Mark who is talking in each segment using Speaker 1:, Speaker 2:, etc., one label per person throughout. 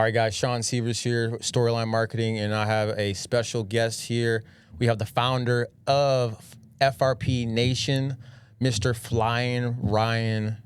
Speaker 1: All right, guys, Shawn Severs here, Storyline Marketing, and I have a special guest here. We have the founder of FRP Nation, Mr. Flyin Ryan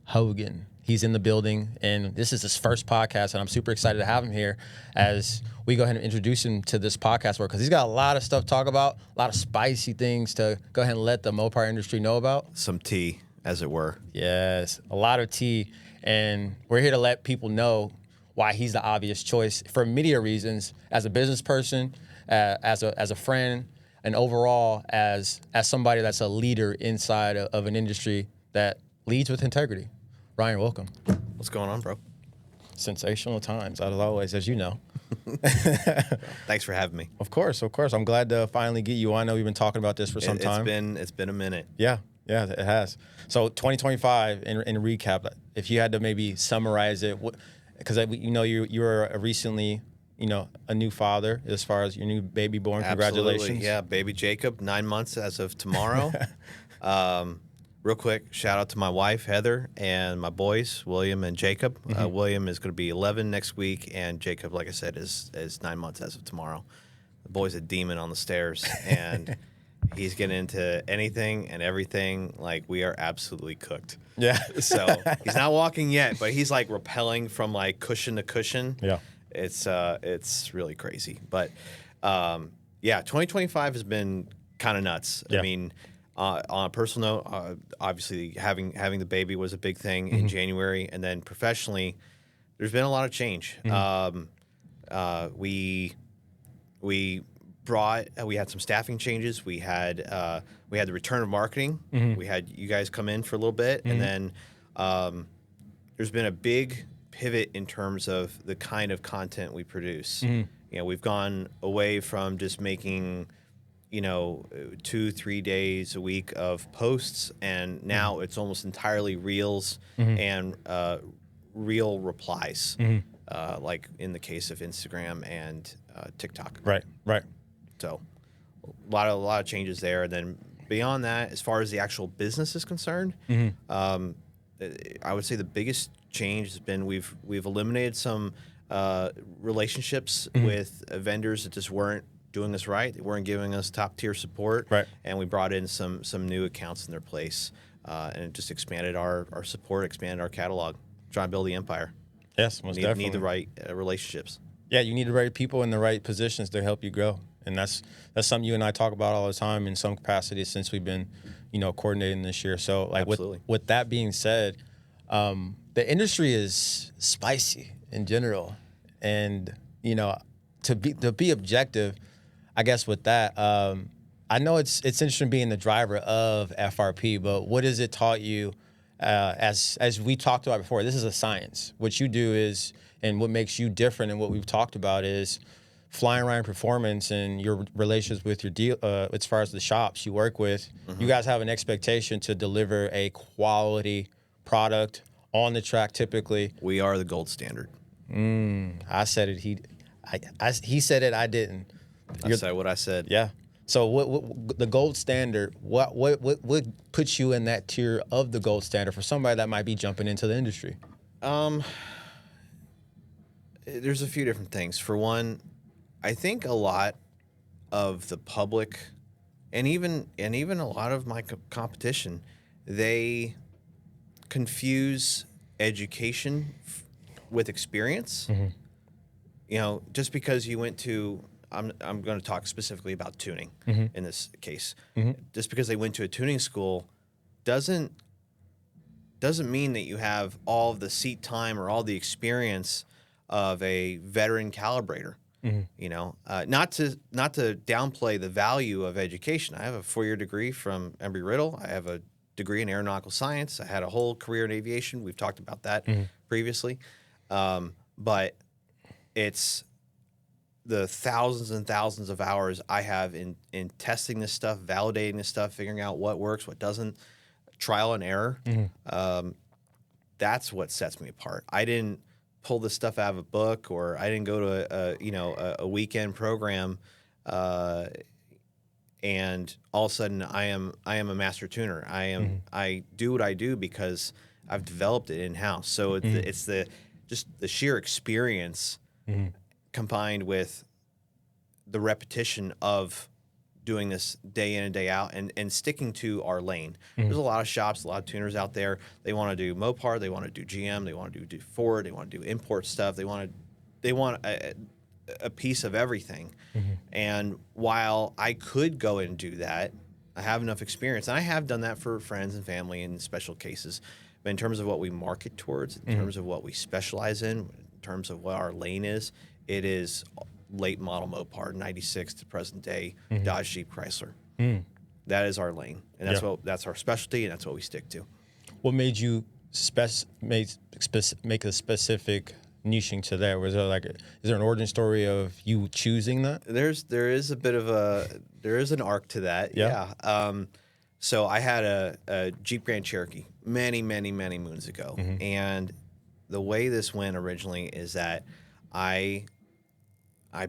Speaker 1: Hogan. He's in the building, and this is his first podcast, and I'm super excited to have him here as we go ahead and introduce him to this podcast work, because he's got a lot of stuff to talk about, a lot of spicy things to go ahead and let the MOPAR industry know about.
Speaker 2: Some tea, as it were.
Speaker 1: Yes, a lot of tea, and we're here to let people know why he's the obvious choice for media reasons, as a business person, as a friend, and overall as somebody that's a leader inside of an industry that leads with integrity. Ryan, welcome.
Speaker 2: What's going on, bro?
Speaker 1: Sensational times, as always, as you know.
Speaker 2: Thanks for having me.
Speaker 1: Of course. I'm glad to finally get you on. I know we've been talking about this for some time.
Speaker 2: It's been a minute.
Speaker 1: Yeah, it has. So 2025, in recap, if you had to maybe summarize it, because you were recently a new father as far as your new baby born.
Speaker 2: Absolutely.
Speaker 1: Congratulations.
Speaker 2: Yeah, baby Jacob, 9 months as of tomorrow. Real quick, shout out to my wife, Heather, and my boys, William and Jacob.
Speaker 1: Mm-hmm.
Speaker 2: William is going to be 11 next week, and Jacob, like I said, is 9 months as of tomorrow. The boy's a demon on the stairs, and he's getting into anything and everything. Like, we are absolutely cooked.
Speaker 1: Yeah.
Speaker 2: So he's not walking yet, but he's like rappelling from like cushion to cushion.
Speaker 1: Yeah.
Speaker 2: It's really crazy. But 2025 has been kind of nuts.
Speaker 1: Yeah.
Speaker 2: I mean, on a personal note, obviously having the baby was a big thing in January, and then professionally, there's been a lot of change. We had some staffing changes. We had the return of marketing. We had you guys come in for a little bit, and then there's been a big pivot in terms of the kind of content we produce. We've gone away from just making 2-3 days a week of posts, and now it's almost entirely reels and reel replies, like in the case of Instagram and TikTok.
Speaker 1: Right.
Speaker 2: So a lot of changes there. And then beyond that, as far as the actual business is concerned, I would say the biggest change has been we've eliminated some relationships with vendors that just weren't doing us right. They weren't giving us top tier support.
Speaker 1: Right.
Speaker 2: And we brought in some new accounts in their place, and it just expanded our support, expanded our catalog, trying to build the empire.
Speaker 1: Yes, most definitely.
Speaker 2: Need the right relationships.
Speaker 1: Yeah, you need the right people in the right positions to help you grow. And that's something you and I talk about all the time in some capacity since we've been, coordinating this year. So like with that being said, the industry is spicy in general. And, to be objective, I guess with that, I know it's interesting being the driver of FRP, but what has it taught you as we talked about before? This is a science. What you do is, and what makes you different and what we've talked about is Flyin Ryan Performance and your relationships with your deal, as far as the shops you work with. You guys have an expectation to deliver a quality product on the track typically.
Speaker 2: We are the gold standard.
Speaker 1: I said it. He said it. I didn't.
Speaker 2: I said what I said.
Speaker 1: Yeah. So what the gold standard, what puts you in that tier of the gold standard for somebody that might be jumping into the industry?
Speaker 2: There's a few different things. For one, I think a lot of the public and even a lot of my competition, they confuse education with experience. Just because you went to I'm going to talk specifically about tuning in this case. Just because they went to a tuning school doesn't mean that you have all of the seat time or all the experience of a veteran calibrator. Not to downplay the value of education. I have a 4-year degree from Embry-Riddle. I have a degree in aeronautical science. I had a whole career in aviation. We've talked about that previously. But it's the thousands and thousands of hours I have in testing this stuff, validating this stuff, figuring out what works, what doesn't, trial and error. That's what sets me apart. I didn't pull this stuff out of a book, or I didn't go to a weekend program, and all of a sudden I am a master tuner. I do what I do because I've developed it in house. So it's the sheer experience combined with the repetition of doing this day in and day out and sticking to our lane. There's a lot of shops, a lot of tuners out there. They want to do MOPAR, they want to do GM, they want to do Ford, they want to do import stuff. They want a piece of everything. And while I could go and do that, I have enough experience, and I have done that for friends and family in special cases. But in terms of what we market towards, in terms of what we specialize in terms of what our lane is, it is late model Mopar, 96 to present day, Dodge, Jeep, Chrysler. That is our lane, and that's our specialty, and that's what we stick to.
Speaker 1: What made you make a specific niching to that? Was there is there an origin story of you choosing that?
Speaker 2: There is a bit of there is an arc to that. Yeah. So I had a Jeep Grand Cherokee many moons ago, and the way this went originally is that I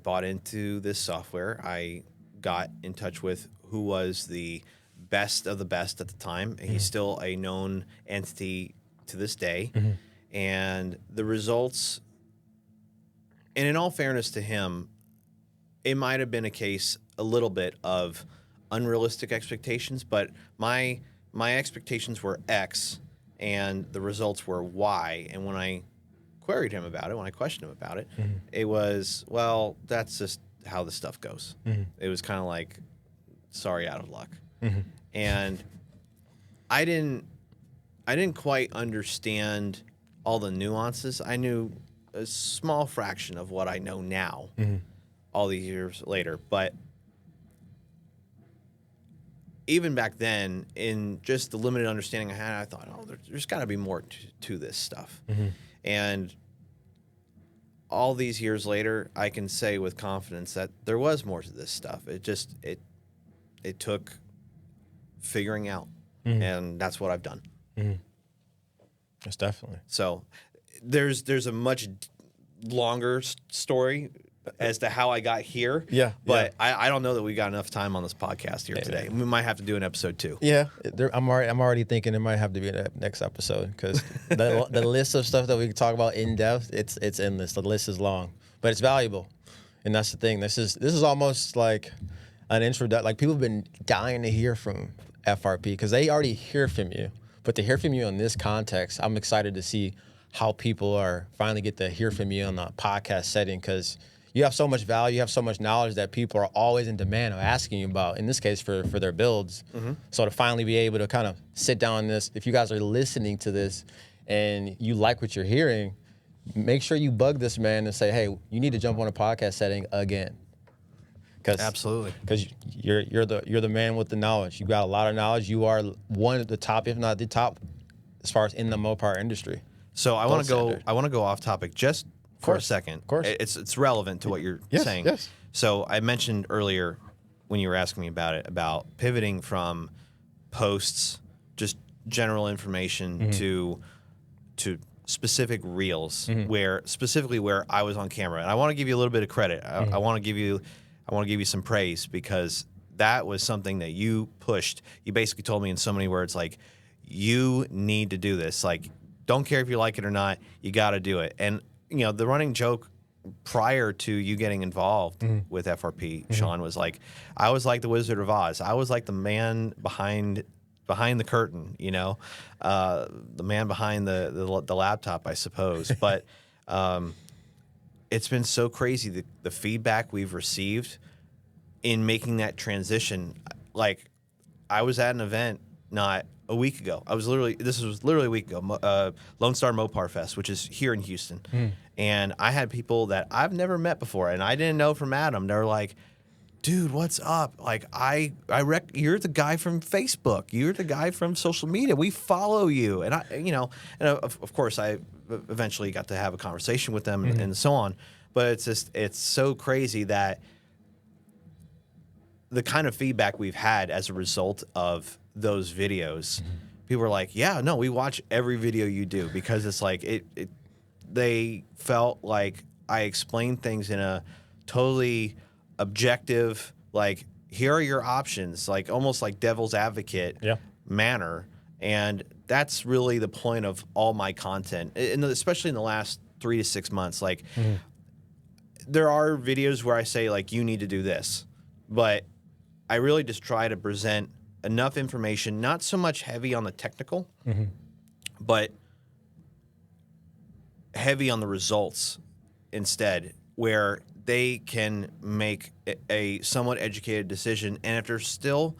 Speaker 2: bought into this software. I got in touch with who was the best of the best at the time. He's still a known entity to this day. And the results, and in all fairness to him, it might have been a case a little bit of unrealistic expectations, but my expectations were X and the results were Y. And when I queried him about it, when I questioned him about it, it was, well, that's just how the stuff goes. It was kind of like, sorry, out of luck. And I didn't quite understand all the nuances. I knew a small fraction of what I know now, all these years later. But even back then, in just the limited understanding I had, I thought, oh, there's got to be more to this stuff. And all these years later, I can say with confidence that there was more to this stuff. It just it took figuring out, and that's what I've done.
Speaker 1: Yes, definitely.
Speaker 2: So there's a much longer story as to how I got here.
Speaker 1: Yeah.
Speaker 2: But I don't know that we got enough time on this podcast here today. We might have to do an episode 2.
Speaker 1: Yeah. I'm already thinking it might have to be a next episode because the list of stuff that we can talk about in depth, it's endless. The list is long, but it's valuable. And that's the thing. This is almost like an introduction. Like, people have been dying to hear from FRP because they already hear from you. But to hear from you in this context, I'm excited to see how people are finally get to hear from you on the podcast setting, because you have so much value, you have so much knowledge that people are always in demand of asking you about, in this case, for their builds. So to finally be able to kind of sit down on this, if you guys are listening to this and you like what you're hearing, make sure you bug this man and say, hey, you need to jump on a podcast setting again.
Speaker 2: Absolutely.
Speaker 1: Because you're the man with the knowledge. You got a lot of knowledge. You are one of the top, if not the top, as far as in the Mopar industry.
Speaker 2: So I want to go off topic just for a second.
Speaker 1: Of course.
Speaker 2: It's relevant to what you're saying.
Speaker 1: Yes.
Speaker 2: So I mentioned earlier when you were asking me about it, about pivoting from posts, just general information, to specific reels, where I was on camera. And I want to give you a little bit of credit. I want to give you some praise, because that was something that you pushed. You basically told me in so many words, like, you need to do this. Like, don't care if you like it or not, you got to do it. And, the running joke prior to you getting involved with FRP, Shawn, was like, I was like the Wizard of Oz. I was like the man behind the curtain, the man behind the laptop, I suppose. But it's been so crazy, the feedback we've received in making that transition. Like, I was at an event not a week ago. This was literally a week ago, Lone Star Mopar Fest, which is here in Houston. And I had people that I've never met before, and I didn't know from Adam. They were like, dude, what's up? Like, you're the guy from Facebook. You're the guy from social media. We follow you. And of course, I eventually got to have a conversation with them and so on. But it's so crazy that the kind of feedback we've had as a result of those videos, people are like, yeah, no, we watch every video you do, because it's like, they felt like I explained things in a totally objective, like, here are your options, like almost like devil's advocate manner. And that's really the point of all my content, and especially in the last 3 to 6 months. Like, there are videos where I say, like, you need to do this, but I really just try to present enough information, not so much heavy on the technical, but heavy on the results instead, where they can make a somewhat educated decision. And if they're still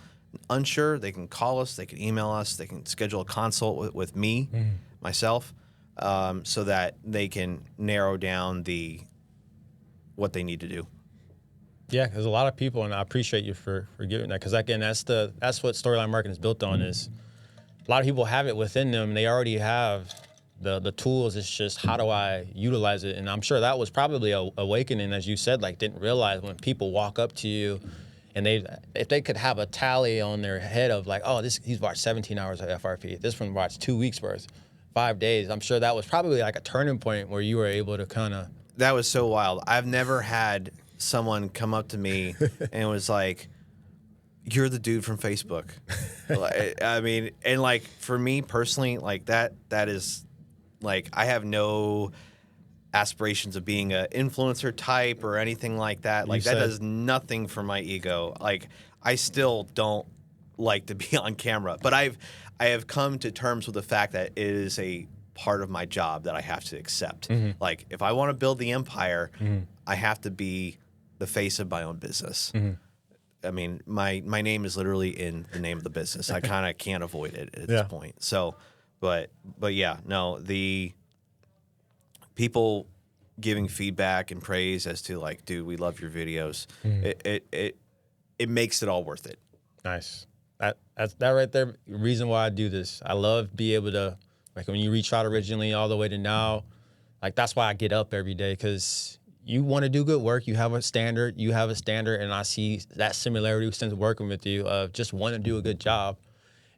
Speaker 2: unsure, they can call us, they can email us, they can schedule a consult with me, myself, so that they can narrow down what they need to do.
Speaker 1: Yeah, there's a lot of people, and I appreciate you for giving that, because again, that's what storyline marketing is built on. Is a lot of people have it within them. They already have the tools. It's just, how do I utilize it? And I'm sure that was probably a awakening, as you said, like, didn't realize when people walk up to you and if they could have a tally on their head of like, oh, he's watched 17 hours of FRP. This one watched 2 weeks worth, 5 days. I'm sure that was probably like a turning point where you were able to kind of.
Speaker 2: That was so wild. I've never had someone come up to me and was like, "You're the dude from Facebook." I mean, and like, for me personally, like that is like, I have no aspirations of being an influencer type or anything like that. Like, that does nothing for my ego. Like, I still don't like to be on camera, but I have come to terms with the fact that it is a part of my job that I have to accept. Like, if I want to build the empire, I have to be the face of my own business. I mean, my name is literally in the name of the business. I kind of can't avoid it at this point. So, but yeah, no, the people giving feedback and praise as to like, dude, we love your videos. It makes it all worth it.
Speaker 1: Nice. That's that right there. Reason why I do this. I love being able to, like, when you reach out originally all the way to now, like, that's why I get up every day, because you want to do good work. You have a standard. And I see that similarity since working with you of just wanting to do a good job.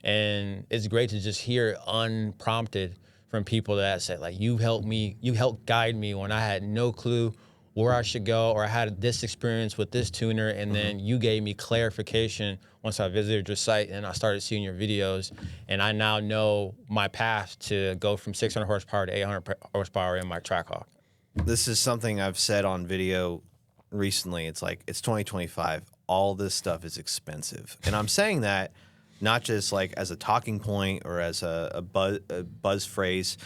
Speaker 1: And it's great to just hear unprompted from people that say, like, you helped guide me when I had no clue where I should go, or I had this experience with this tuner, and then you gave me clarification once I visited your site and I started seeing your videos, and I now know my path to go from 600 horsepower to 800 horsepower in my Trackhawk.
Speaker 2: This is something I've said on video recently. It's like, it's 2025. All this stuff is expensive. And I'm saying that not just like as a talking point or as a buzz phrase.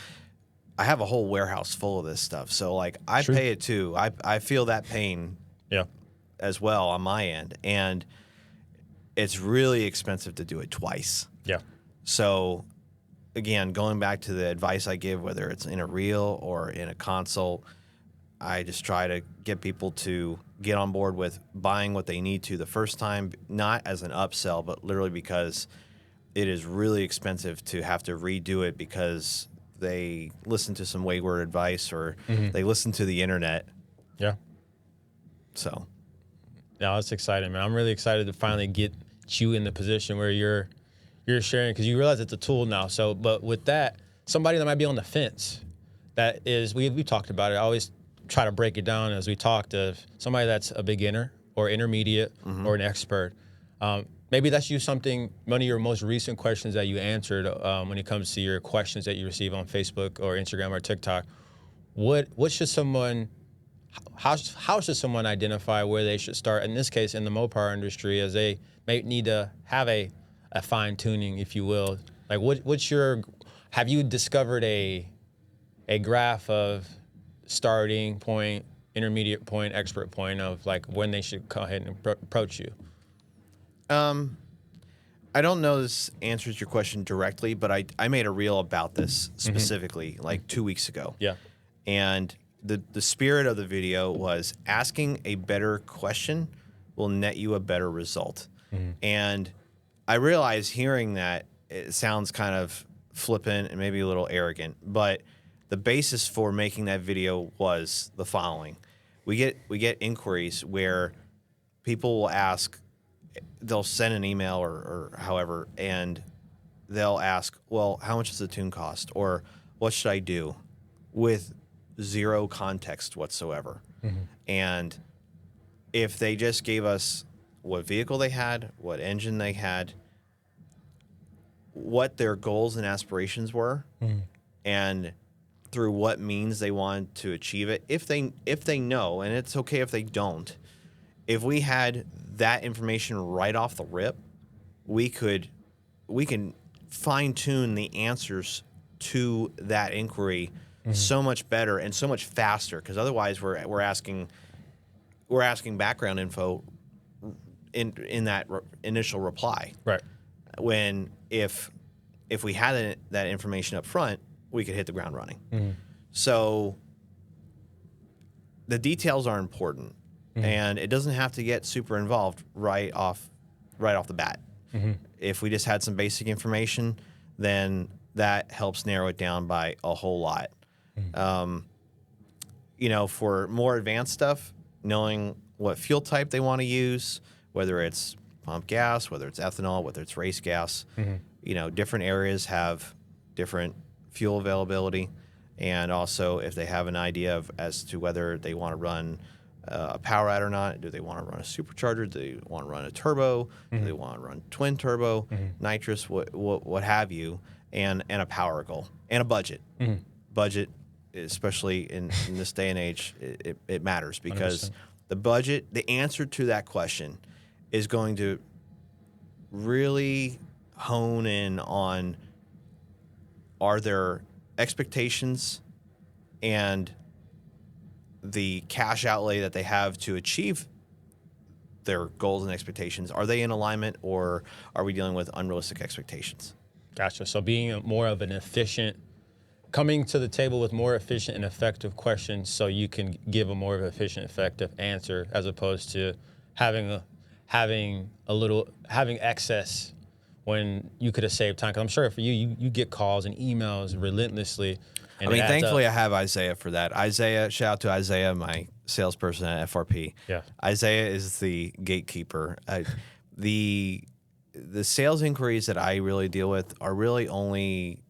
Speaker 2: I have a whole warehouse full of this stuff. So like, I pay it too. I feel that pain as well on my end. And it's really expensive to do it twice.
Speaker 1: Yeah.
Speaker 2: So again, going back to the advice I give, whether it's in a reel or in a consult, I just try to get people to get on board with buying what they need to the first time, not as an upsell, but literally because it is really expensive to have to redo it because they listen to some wayward advice or they listen to the internet.
Speaker 1: Yeah.
Speaker 2: So.
Speaker 1: Yeah, that's exciting, man. I'm really excited to finally get you in the position where you're sharing, because you realize it's a tool now. So, but with that, somebody that might be on the fence, that is, we talked about it. I always try to break it down as we talked of somebody that's a beginner or intermediate or an expert. Maybe that's one of your most recent questions that you answered when it comes to your questions that you receive on Facebook or Instagram or TikTok. How should someone identify where they should start, in this case, in the MOPAR industry, as they may need to have a fine tuning, if you will? Like, have you discovered a graph of starting point, intermediate point, expert point of like when they should go ahead and approach you?
Speaker 2: I don't know this answers your question directly, but I made a reel about this specifically like 2 weeks ago.
Speaker 1: Yeah.
Speaker 2: And the spirit of the video was, asking a better question will net you a better result. And I realize hearing that, it sounds kind of flippant and maybe a little arrogant, but the basis for making that video was the following. We get inquiries where people will ask, they'll send an email or however, and they'll ask, well, how much does the tune cost? Or what should I do? With zero context whatsoever. And if they just gave us what vehicle they had, what engine they had, what their goals and aspirations were, and through what means they want to achieve it. If they know, and it's okay if they don't, if we had that information right off the rip, we can fine tune the answers to that inquiry so much better and so much faster. Because otherwise, we're asking background info in that initial reply.
Speaker 1: Right.
Speaker 2: When if we had that information up front, we could hit the ground running. So the details are important, and it doesn't have to get super involved right off the bat. If we just had some basic information, then that helps narrow it down by a whole lot. For more advanced stuff, knowing what fuel type they want to use, whether it's pump gas, whether it's ethanol, whether it's race gas, different areas have different fuel availability. And also if they have an idea as to whether they want to run a power add or not. Do they want to run a supercharger? Do they want to run a turbo? Do they want to run twin turbo, nitrous, what have you, and a power goal and a budget. Budget, especially in this day and age, it matters because 100%. The budget, the answer to that question is going to really hone in on, are there expectations and the cash outlay that they have to achieve their goals and expectations, are they in alignment, or are we dealing with unrealistic expectations?
Speaker 1: Gotcha. So being more of an efficient, coming to the table with more efficient and effective questions so you can give a more efficient, effective answer, as opposed to having excess when you could have saved time. Because I'm sure for you get calls and emails relentlessly.
Speaker 2: I mean, thankfully, I have Isaiah for that. Shout out to Isaiah, my salesperson at FRP.
Speaker 1: Yeah.
Speaker 2: Isaiah is the gatekeeper. The sales inquiries that I really deal with are really only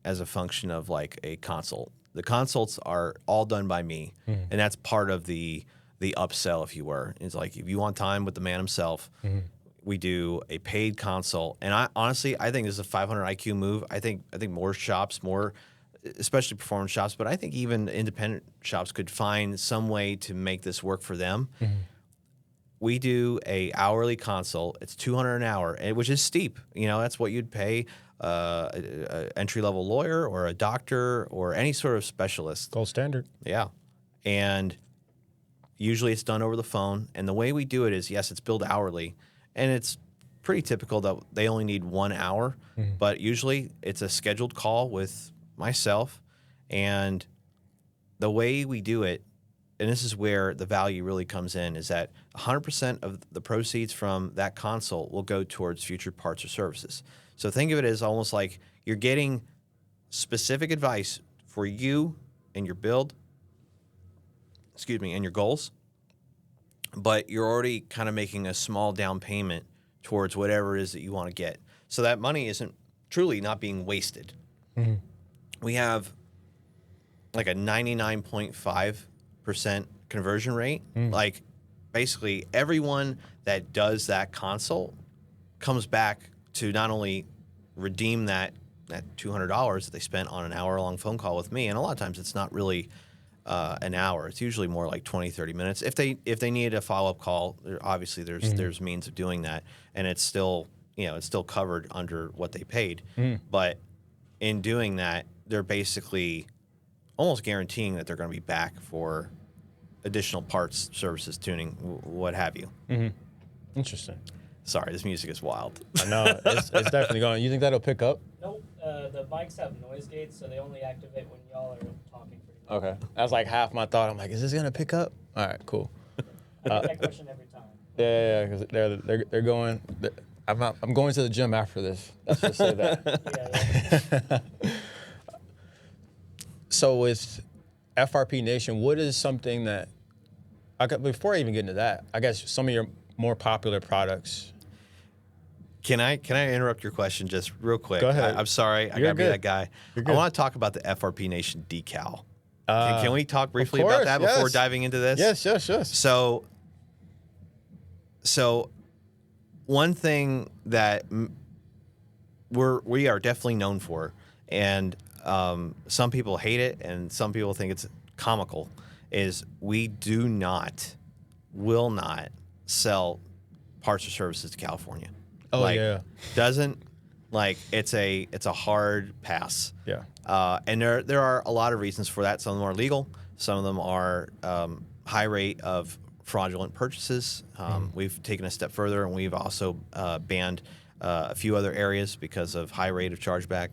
Speaker 2: as a function of like a consult. The consults are all done by me, and that's part of the upsell, if you were. It's like, if you want time with the man himself, we do a paid consult. And I think this is a 500 IQ move. I think more shops, especially performance shops, but I think even independent shops could find some way to make this work for them. We do a hourly consult. It's $200 an hour, which is steep. That's what you'd pay a entry-level lawyer or a doctor or any sort of specialist.
Speaker 1: Gold standard.
Speaker 2: Yeah. And usually it's done over the phone. And the way we do it is, yes, it's billed hourly. And it's pretty typical that they only need 1 hour. But usually it's a scheduled call with myself. And the way we do it, and this is where the value really comes in, is that 100% of the proceeds from that consult will go towards future parts or services. So think of it as almost like you're getting specific advice for you and your build, and your goals, but you're already kind of making a small down payment towards whatever it is that you want to get. So that money isn't truly not being wasted. We have like a 99.5% conversion rate. Like basically everyone that does that consult comes back to not only redeem that $200 that they spent on an hour-long phone call with me, and a lot of times it's not really an hour. It's usually more like 20, 30 minutes. If they need a follow-up call, obviously there's means of doing that, and it's still covered under what they paid. But in doing that, they're basically almost guaranteeing that they're going to be back for additional parts, services, tuning, what have you.
Speaker 1: Interesting.
Speaker 2: Sorry, this music is wild.
Speaker 1: I know. It's definitely going. You think that'll pick up?
Speaker 3: Nope. The mics have noise gates, so they only activate when y'all are talking pretty much.
Speaker 1: Okay. That was like half my thought. I'm like, is this going to pick up? All right, cool.
Speaker 3: That question every time.
Speaker 1: Yeah, because they're going. I'm going to the gym after this. Let's just say that.
Speaker 3: Yeah.
Speaker 1: So with FRP Nation, what is something that, before I even get into that, I guess some of your more popular products.
Speaker 2: Can I interrupt your question just real quick?
Speaker 1: Go ahead.
Speaker 2: I'm sorry. I got to be that guy. I want to talk about the FRP Nation decal. Can we talk briefly about that before diving into this?
Speaker 1: Yes.
Speaker 2: So one thing that we are definitely known for, and some people hate it and some people think it's comical, is we will not sell parts or services to California.
Speaker 1: Oh, yeah.
Speaker 2: Doesn't, like, it's a hard pass.
Speaker 1: Yeah.
Speaker 2: And there are a lot of reasons for that. Some of them are legal. Some of them are high rate of fraudulent purchases. We've taken a step further, and we've also banned a few other areas because of high rate of chargeback.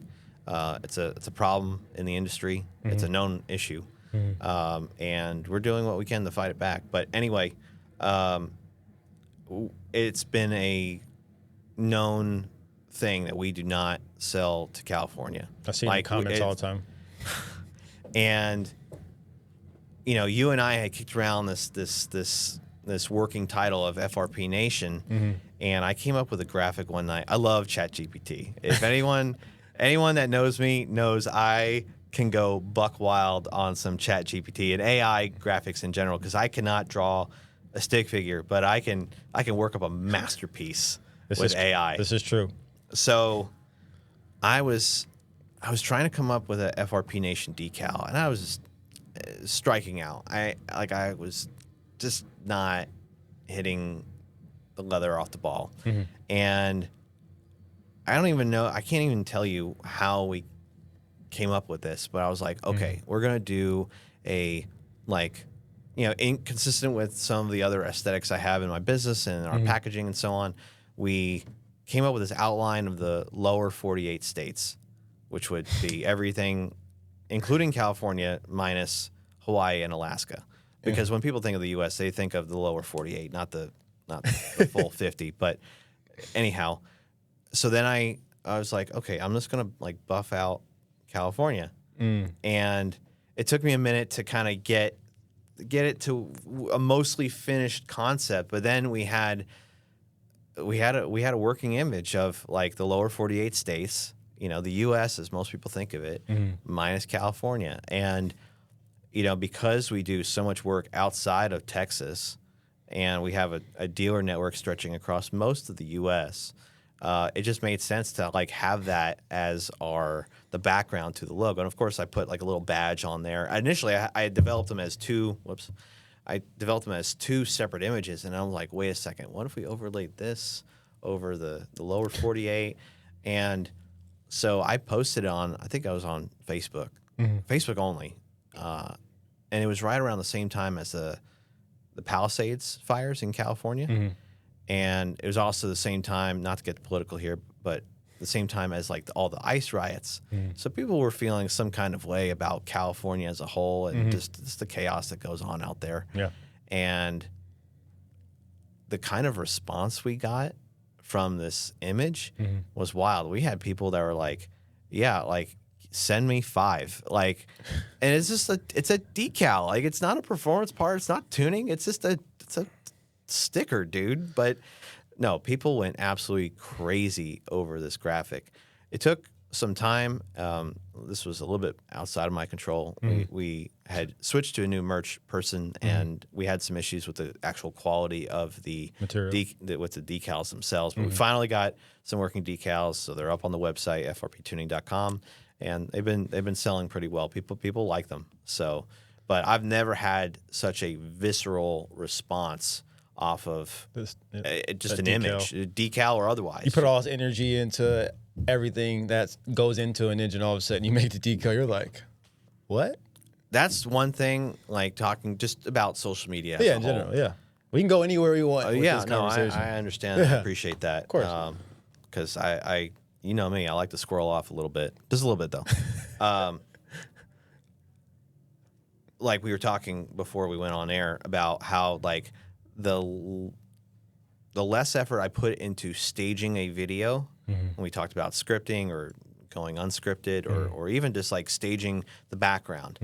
Speaker 2: It's a problem in the industry. It's a known issue, and we're doing what we can to fight it back. But anyway, it's been a known thing that we do not sell to California.
Speaker 1: I see the comments all the time.
Speaker 2: And you and I had kicked around this working title of FRP Nation, and I came up with a graphic one night. I love ChatGPT. If anyone that knows me knows I can go buck wild on some ChatGPT and AI graphics in general, because I cannot draw a stick figure, but I can work up a masterpiece with AI.
Speaker 1: This is true.
Speaker 2: So I was trying to come up with a FRP Nation decal, and I was just striking out. I was just not hitting the leather off the ball. And I don't even know, I can't even tell you how we came up with this, but I was like, okay, we're going to do inconsistent with some of the other aesthetics I have in my business and our packaging and so on. We came up with this outline of the lower 48 states, which would be everything, including California, minus Hawaii and Alaska. Because when people think of the U.S., they think of the lower 48, not the full 50. But anyhow, so then I was like, okay, I'm just gonna buff out California, and it took me a minute to kind of get it to a mostly finished concept. But then we had a working image of the lower 48 states, the U.S. as most people think of it, minus California. And, because we do so much work outside of Texas and we have a dealer network stretching across most of the U.S., it just made sense to have that as the background to the logo. And of course I put a little badge on there. Initially I developed them as two separate images, and I was like, wait a second, what if we overlaid this over the lower 48? And so I posted I think I was on Facebook, Facebook only. And it was right around the same time as the Palisades fires in California. And it was also the same time, not to get political here, but the same time as all the ICE riots. So people were feeling some kind of way about California as a whole, and just the chaos that goes on out there.
Speaker 1: Yeah. And
Speaker 2: the kind of response we got from this image was wild. We had people that were like, yeah, send me 5. And it's just it's a decal. It's not a performance part. It's not tuning. It's just it's a sticker, dude. But no, people went absolutely crazy over this graphic. It took some time. This was a little bit outside of my control. We had switched to a new merch person, and we had some issues with the actual quality of the
Speaker 1: material
Speaker 2: with the decals themselves. But we finally got some working decals, so they're up on the website frptuning.com, and they've been selling pretty well. People like them. So, but I've never had such a visceral response off of just an image, a decal or otherwise.
Speaker 1: You put all this energy into everything that goes into an engine, all of a sudden you make the decal, you're like, what?
Speaker 2: That's one thing, talking just about social media.
Speaker 1: Yeah, in general, yeah. We can go anywhere we want with this conversation.
Speaker 2: I understand. I appreciate that.
Speaker 1: Of course.
Speaker 2: Because I you know me, I like to squirrel off a little bit. Just a little bit, though. We were talking before we went on air about how, the less effort I put into staging a video, when we talked about scripting or going unscripted or even just staging the background,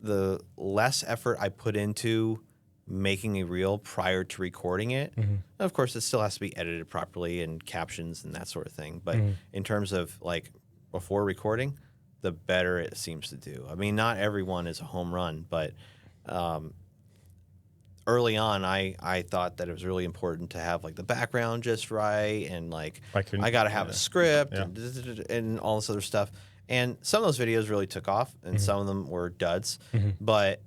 Speaker 2: the less effort I put into making a reel prior to recording it. Of course, it still has to be edited properly and captions and that sort of thing. But in terms of before recording, the better it seems to do. I mean, not everyone is a home run, but early on, I thought that it was really important to have the background just right, and I got to have a script and all this other stuff. And some of those videos really took off, and some of them were duds. But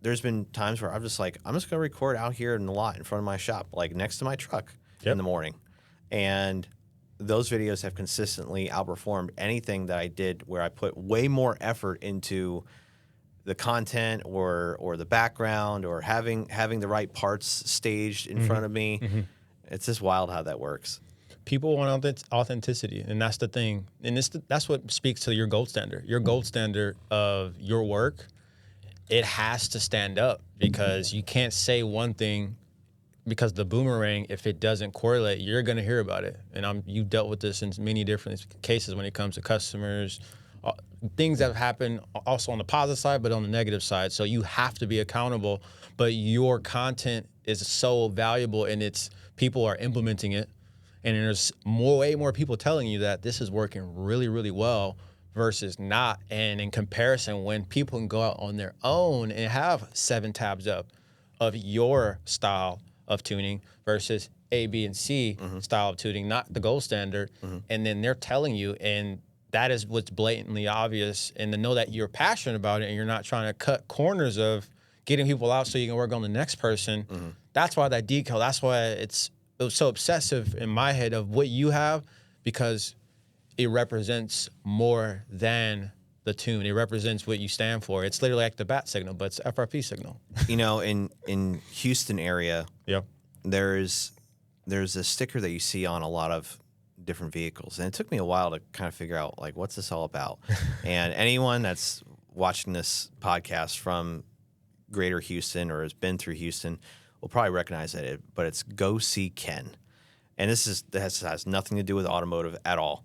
Speaker 2: there's been times where I'm just like, I'm just going to record out here in the lot in front of my shop, like next to my truck in the morning. And those videos have consistently outperformed anything that I did where I put way more effort into the content or the background or having the right parts staged in front of me. It's just wild how that works.
Speaker 1: People want authenticity, and that's the thing. And that's what speaks to your gold standard. Your gold standard of your work, it has to stand up, because you can't say one thing, because the boomerang, if it doesn't correlate, you're going to hear about it. And you dealt with this in many different cases when it comes to customers, things that have happened also on the positive side, but on the negative side. So you have to be accountable, but your content is so valuable, and people are implementing it. And there's way more people telling you that this is working really, really well versus not. And in comparison, when people can go out on their own and have 7 tabs up of your style of tuning versus A, B, and C style of tuning, not the gold standard, and then they're telling you, and that is what's blatantly obvious. And to know that you're passionate about it and you're not trying to cut corners of getting people out so you can work on the next person, that's why that decal, that's why it was so obsessive in my head of what you have, because it represents more than the tune. It represents what you stand for. It's literally like the bat signal, but it's FRP signal.
Speaker 2: You know, in Houston area, there's a sticker that you see on a lot of different vehicles, and it took me a while to kind of figure out, like, what's this all about? And anyone that's watching this podcast from Greater Houston or has been through Houston will probably recognize it, but it's Go See Ken. And this has nothing to do with automotive at all.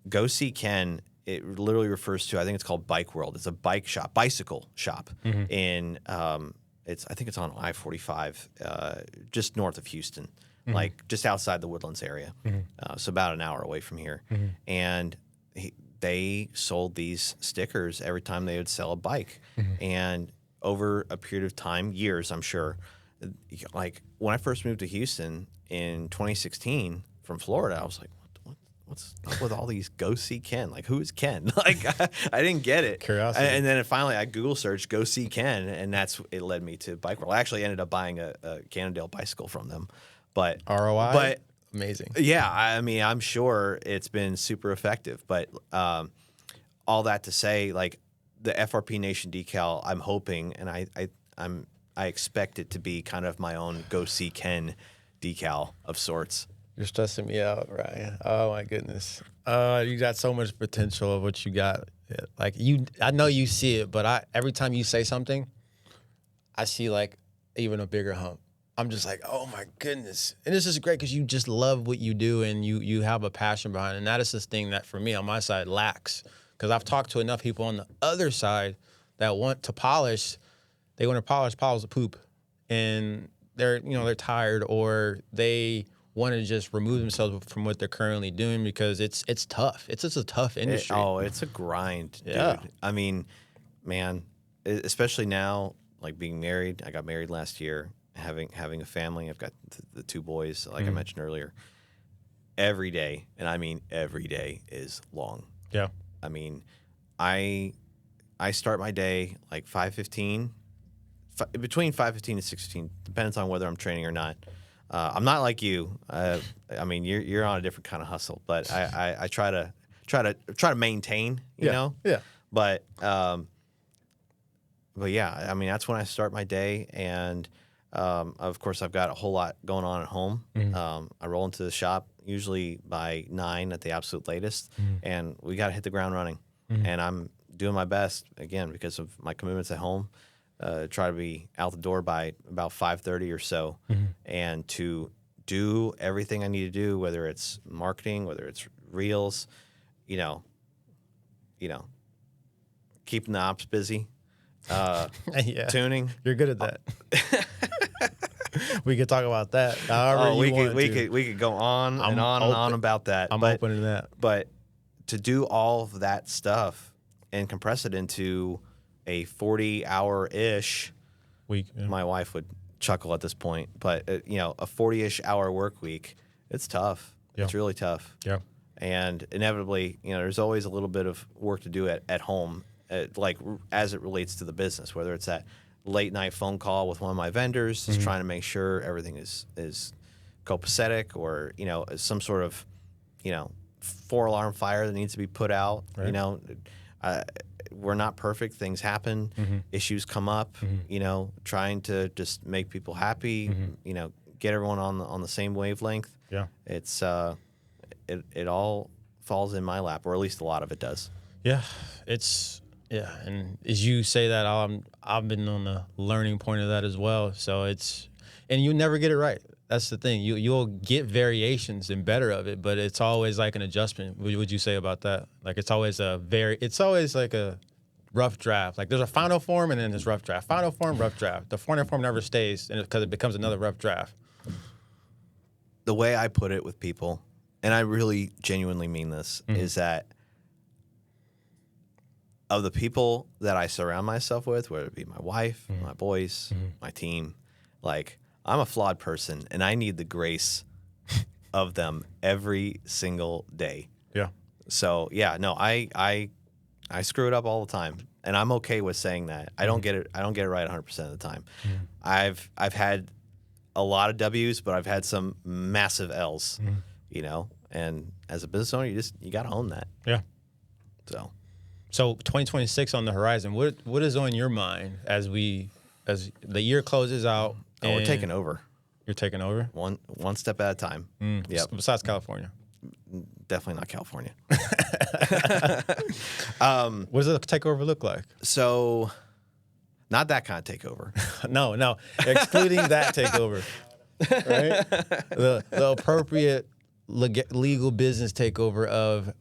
Speaker 2: Go See Ken, it literally refers to, I think it's called Bike World. It's a bicycle shop in, I think it's on I-45, just north of Houston, like just outside the Woodlands area. So about an hour away from here. And they sold these stickers every time they would sell a bike. And over a period of time, years, I'm sure, like when I first moved to Houston in 2016 from Florida, I was like, what's up with all these Go See Ken? Like, who is Ken? Like, I didn't get it.
Speaker 1: Curiosity.
Speaker 2: And then finally I Google searched Go See Ken, and it led me to Bike World. I actually ended up buying a Cannondale bicycle from them. But
Speaker 1: ROI?
Speaker 2: But
Speaker 1: amazing.
Speaker 2: Yeah, I mean, I'm sure it's been super effective. But all that to say, like, the FRP Nation decal, I'm hoping, and I expect it to be kind of my own Go See Ken decal of sorts.
Speaker 1: You're stressing me out, Ryan. Oh my goodness. You got so much potential of what you got. Like, I know you see it, but every time you say something, I see like even a bigger hump. I'm just like, oh my goodness. And this is great because you just love what you do, and you have a passion behind it. And that is this thing that for me on my side lacks. Because I've talked to enough people on the other side that want to polish. They want to polish piles of poop, and they're tired, or they want to just remove themselves from what they're currently doing because it's tough. It's just a tough industry.
Speaker 2: It's a grind, dude.
Speaker 1: Yeah.
Speaker 2: I mean, man, especially now, like being married. I got married last year, having a family. I've got the 2 boys, like I mentioned earlier. Every day, and I mean every day, is long.
Speaker 1: Yeah.
Speaker 2: I mean, I start my day like 5:15. Between 5:15 and 6:15, depends on whether I'm training or not. I'm not like you. I mean, you're on a different kind of hustle, but I try to maintain, you know.
Speaker 1: Yeah.
Speaker 2: But yeah, I mean, that's when I start my day, and of course I've got a whole lot going on at home. I roll into the shop usually by 9 at the absolute latest, and we got to hit the ground running. And I'm doing my best, again, because of my commitments at home. Try to be out the door by about 5:30 or so, and to do everything I need to do, whether it's marketing, whether it's reels, keeping the ops busy,
Speaker 1: Yeah.
Speaker 2: tuning.
Speaker 1: You're good at that. We could talk about that.
Speaker 2: We could go on and on about that.
Speaker 1: I'm open to that.
Speaker 2: But to do all of that stuff and compress it into a 40-hour-ish
Speaker 1: week,
Speaker 2: my wife would chuckle at this point, but a 40-ish hour work week, it's tough.
Speaker 1: Yeah.
Speaker 2: It's really tough.
Speaker 1: Yeah.
Speaker 2: And inevitably, there's always a little bit of work to do at home, like as it relates to the business, whether it's that late night phone call with one of my vendors, just trying to make sure everything is copacetic, or, some sort of, 4-alarm fire that needs to be put out. Right. We're not perfect. Things happen. Issues come up. Trying to just make people happy. Get everyone on the same wavelength.
Speaker 1: Yeah,
Speaker 2: it's it all falls in my lap, or at least a lot of it does.
Speaker 1: Yeah, and as you say that, I've been on the learning point of that as well. So and you never get it right. That's the thing. You'll get variations and better of it, but it's always like an adjustment. What would you say about that? Like it's always like a rough draft. Like there's a final form and then there's rough draft. Final form, rough draft. The final form never stays, and because it becomes another rough draft.
Speaker 2: The way I put it with people, and I really genuinely mean this, is that of the people that I surround myself with, whether it be my wife, my boys, my team, like I'm a flawed person and I need the grace of them every single day.
Speaker 1: Yeah.
Speaker 2: So yeah, no, I screw it up all the time, and I'm okay with saying that. I don't get it right 100% of the time. I've had a lot of W's, but I've had some massive L's, and as a business owner, you got to own that.
Speaker 1: Yeah.
Speaker 2: So
Speaker 1: 2026 on the horizon. What is on your mind as the year closes out?
Speaker 2: Oh, we're taking over.
Speaker 1: You're taking over?
Speaker 2: One step at a time.
Speaker 1: Yeah. Besides California.
Speaker 2: Definitely not California.
Speaker 1: What does a takeover look like?
Speaker 2: So, not that kind of takeover.
Speaker 1: No. Excluding that takeover. Right? The appropriate legal business takeover of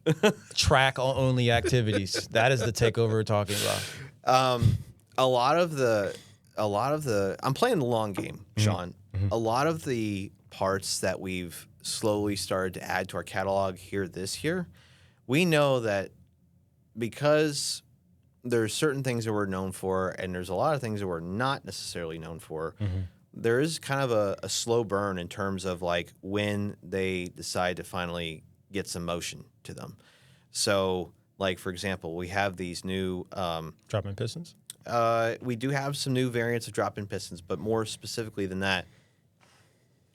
Speaker 1: track-only activities. That is the takeover we're talking about.
Speaker 2: A lot of the I'm playing the long game, Shawn. A lot of the parts that we've slowly started to add to our catalog here this year, we know that because there's certain things that we're known for, and there's a lot of things that we're not necessarily known for, there is kind of a slow burn in terms of like when they decide to finally get some motion to them. So, like for example, we have these new
Speaker 1: drop-in pistons.
Speaker 2: We do have some new variants of drop-in pistons, but more specifically than that,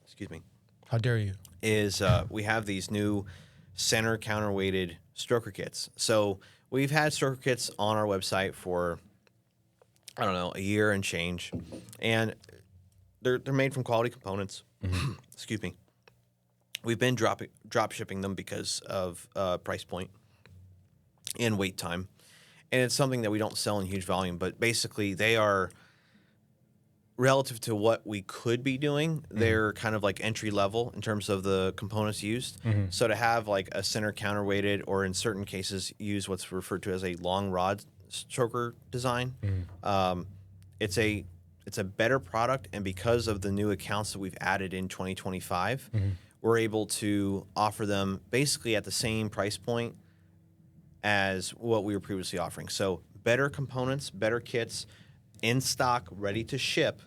Speaker 2: excuse me.
Speaker 1: How dare you?
Speaker 2: Is we have these new center counterweighted stroker kits. So we've had stroker kits on our website for, I don't know, a year and change, and they're made from quality components. Excuse me. We've been drop shipping them because of price point and wait time. And it's something that we don't sell in huge volume, but basically they are, relative to what we could be doing, they're kind of like entry level in terms of the components used. So to have like a center counterweighted, or in certain cases use what's referred to as a long rod stroker design, it's a better product. And because of the new accounts that we've added in 2025, we're able to offer them basically at the same price point as what we were previously offering. So better components, better kits, in stock, ready to ship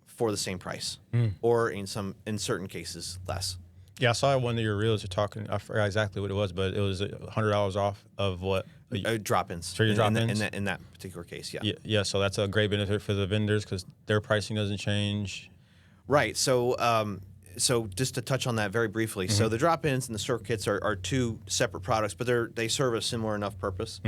Speaker 2: for the same price, or in certain cases less.
Speaker 1: Yeah, I saw one of your reels. You're talking. I forgot exactly what it was, but it was $100 off of what
Speaker 2: drop-ins.
Speaker 1: For your drop-ins
Speaker 2: in that particular case, yeah.
Speaker 1: Yeah. So that's a great benefit for the vendors because their pricing doesn't change.
Speaker 2: Right. So just to touch on that very briefly, so the drop-ins and the stroker kits are two separate products, but they serve a similar enough purpose.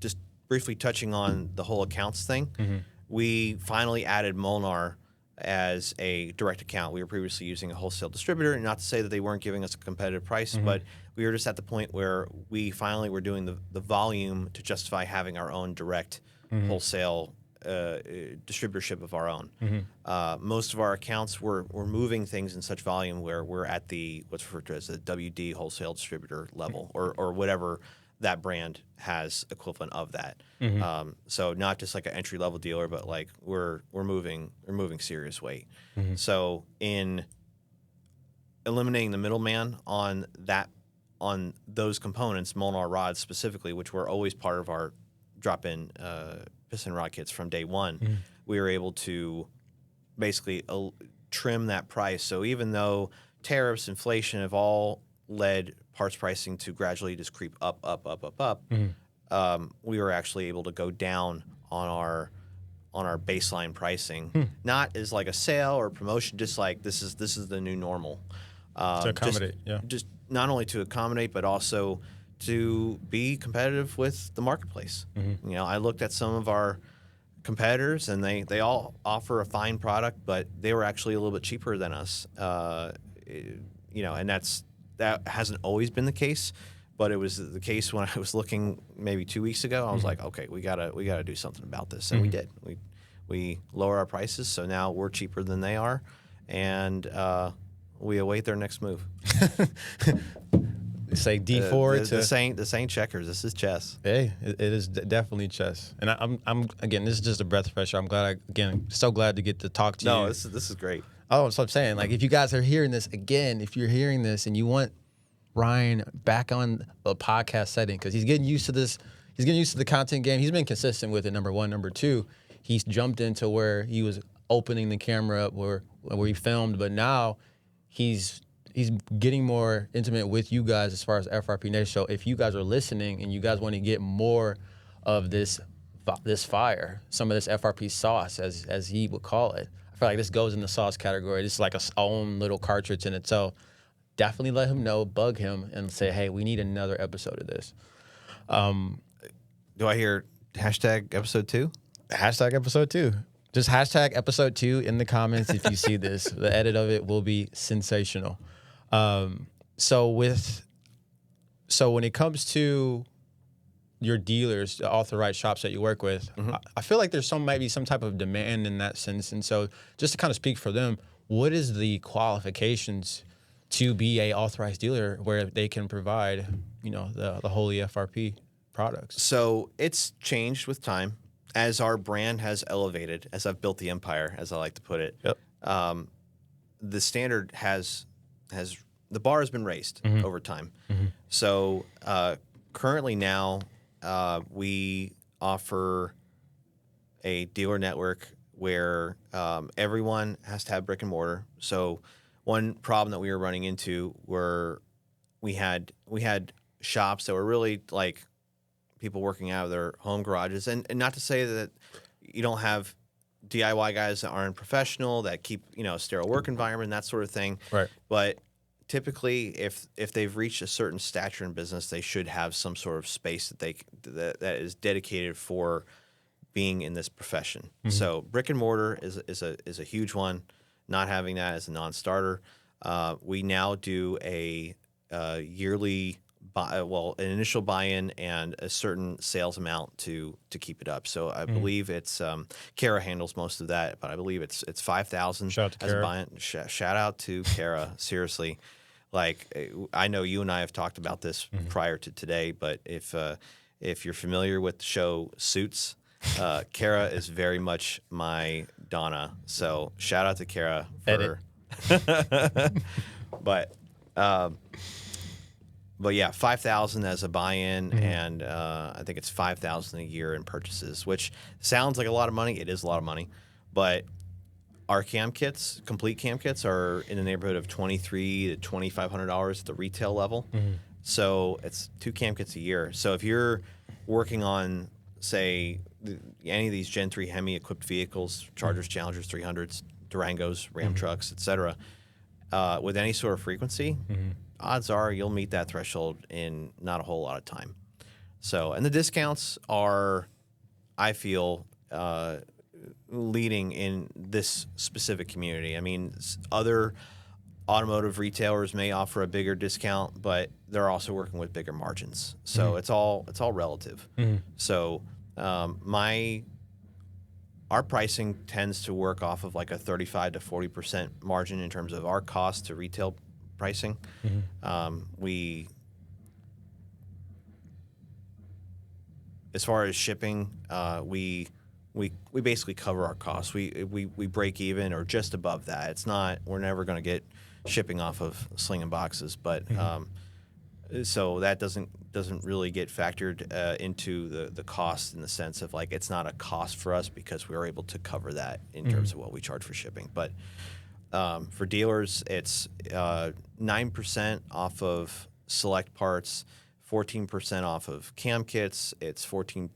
Speaker 2: Just briefly touching on the whole accounts thing, we finally added Molnar as a direct account. We were previously using a wholesale distributor, and not to say that they weren't giving us a competitive price, but we were just at the point where we finally were doing the volume to justify having our own direct wholesale distributorship of our own. Most of our accounts we're moving things in such volume where we're at the what's referred to as the WD wholesale distributor level, or whatever that brand has equivalent of that. So not just like an entry level dealer, but like we're moving serious weight. So in eliminating the middleman on those components, Molnar rods specifically, which were always part of our drop-in piston rod kits from day one, we were able to basically trim that price. So even though tariffs, inflation have all led parts pricing to gradually just creep up. We were actually able to go down on our baseline pricing, not as like a sale or promotion, just like this is the new normal.
Speaker 1: To accommodate,
Speaker 2: just not only to accommodate, but also to be competitive with the marketplace. You know, I looked at some of our competitors, and they all offer a fine product, but they were actually a little bit cheaper than us. You know, and that hasn't always been the case, but it was the case when I was looking maybe 2 weeks ago. I was like, okay, we gotta do something about this, and we did. We lower our prices, so now we're cheaper than they are, and we await their next move.
Speaker 1: It's like D4
Speaker 2: to this ain't checkers. This is chess.
Speaker 1: Hey, it is definitely chess. And I'm again, this is just a breath of fresh air. I'm glad so glad to get to talk to you.
Speaker 2: No, this is great.
Speaker 1: Oh, so I'm saying, like, if you guys are hearing this again, if you're hearing this and you want Ryan back on a podcast setting, because he's getting used to this, he's getting used to the content game. He's been consistent with it. Number one, number two, he's jumped into where he was opening the camera up where he filmed, but now he's getting more intimate with you guys as far as FRP Nation. So if you guys are listening and you guys want to get more of this fire, some of this FRP sauce, as he would call it, I feel like this goes in the sauce category. This is like a own little cartridge in itself. Definitely let him know, bug him, and say, hey, we need another episode of this.
Speaker 2: Do I hear hashtag episode 2?
Speaker 1: Hashtag episode 2. Just hashtag episode 2 in the comments if you see this. The edit of it will be sensational. So when it comes to your dealers, the authorized shops that you work with, I feel like there's might be some type of demand in that sense. And so just to kind of speak for them, what is the qualifications to be a authorized dealer where they can provide, you know, the holy FRP products?
Speaker 2: So it's changed with time as our brand has elevated, as I've built the empire, as I like to put it.
Speaker 1: Yep.
Speaker 2: The standard the bar has been raised over time. So currently now we offer a dealer network where everyone has to have brick and mortar. So one problem that we were running into were we had shops that were really like people working out of their home garages, and not to say that you don't have DIY guys that aren't professional that keep, you know, a sterile work environment, that sort of thing.
Speaker 1: Right.
Speaker 2: But typically, if they've reached a certain stature in business, they should have some sort of space that is dedicated for being in this profession. So brick and mortar is a huge one. Not having that as a non-starter, we now do a yearly an initial buy-in and a certain sales amount to keep it up. So I believe it's Kara handles most of that, but I believe it's 5,000
Speaker 1: Shout out to
Speaker 2: as
Speaker 1: Kara.
Speaker 2: a buy-in. Shout out to Kara. Seriously, like I know you and I have talked about this prior to today, but if you're familiar with the show Suits, Kara is very much my Donna. So shout out to Kara for But yeah, 5,000 as a buy-in, and I think it's 5,000 a year in purchases, which sounds like a lot of money. It is a lot of money, but our complete cam kits, are in the neighborhood of $2,300 to $2,500 at the retail level. So it's 2 cam kits a year. So if you're working on, say, any of these Gen 3 Hemi-equipped vehicles, Chargers, Challengers, 300s, Durangos, Ram trucks, etc., with any sort of frequency, odds are you'll meet that threshold in not a whole lot of time. So, and the discounts are, I feel, leading in this specific community. I mean, other automotive retailers may offer a bigger discount, but they're also working with bigger margins. So it's all relative. So our pricing tends to work off of like a 35 to 40% margin in terms of our cost to retail pricing. As far as shipping, we basically cover our costs. We break even or just above that. It's not, we're never going to get shipping off of slinging boxes, but so that doesn't really get factored into the cost, in the sense of like it's not a cost for us because we're able to cover that in terms of what we charge for shipping. But For dealers, it's 9% off of select parts, 14% off of cam kits. It's 18%